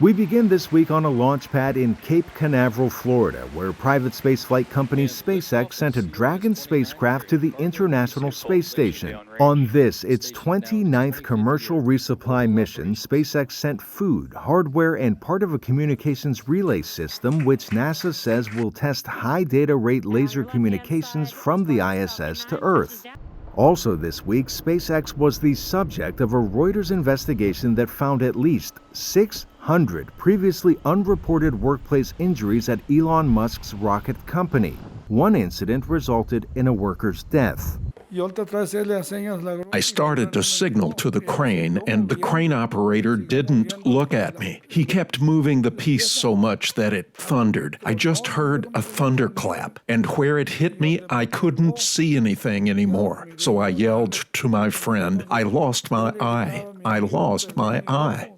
We begin this week on a launch pad in Cape Canaveral, Florida, where private spaceflight company SpaceX sent a Dragon spacecraft to the International Space Station. On this, its 29th commercial resupply mission, SpaceX sent food, hardware, and part of a communications relay system, which NASA says will test high data rate laser communications from the ISS to Earth. Also this week, SpaceX was the subject of a Reuters investigation that found at least 600 previously unreported workplace injuries at Elon Musk's rocket company. One incident resulted in a worker's death. I started to signal to the crane, and the crane operator didn't look at me. He kept moving the piece so much that it thundered. I just heard a thunderclap, and where it hit me, I couldn't see anything anymore. So I yelled to my friend, "I lost my eye. I lost my eye."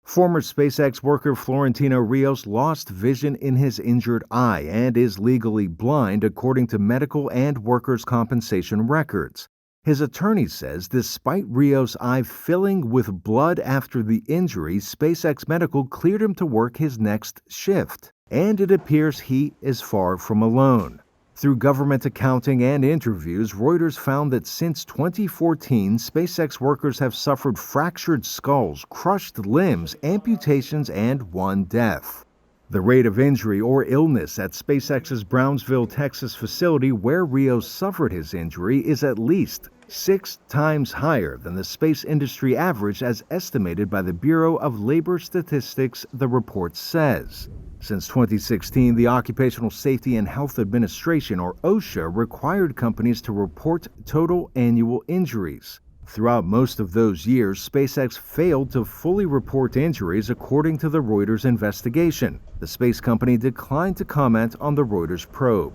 Former SpaceX worker Florentino Rios lost vision in his injured eye and is legally blind, according to medical and workers' compensation records. His attorney says despite Rios' eye filling with blood after the injury, SpaceX Medical cleared him to work his next shift. And it appears he is far from alone. Through government accounting and interviews, Reuters found that since 2014, SpaceX workers have suffered fractured skulls, crushed limbs, amputations, and one death. The rate of injury or illness at SpaceX's Brownsville, Texas facility where Rios suffered his injury is at least 6 times higher than the space industry average as estimated by the Bureau of Labor Statistics, the report says. Since 2016, the Occupational Safety and Health Administration, or OSHA, required companies to report total annual injuries. Throughout most of those years, SpaceX failed to fully report injuries according to the Reuters investigation. The space company declined to comment on the Reuters probe.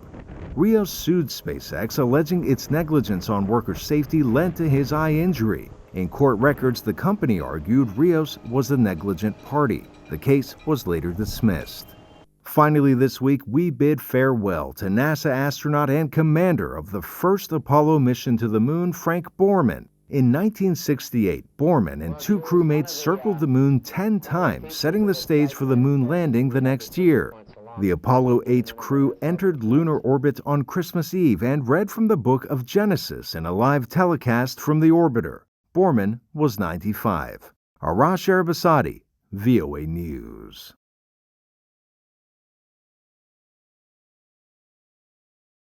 Rios sued SpaceX, alleging its negligence on worker safety led to his eye injury. In court records, the company argued Rios was the negligent party. The case was later dismissed. Finally this week, we bid farewell to NASA astronaut and commander of the first Apollo mission to the moon, Frank Borman. In 1968, Borman and 2 crewmates circled the moon 10 times, setting the stage for the moon landing the next year. The Apollo 8 crew entered lunar orbit on Christmas Eve and read from the book of Genesis in a live telecast from the orbiter. Borman was 95. Arash, Arabasadi, VOA News.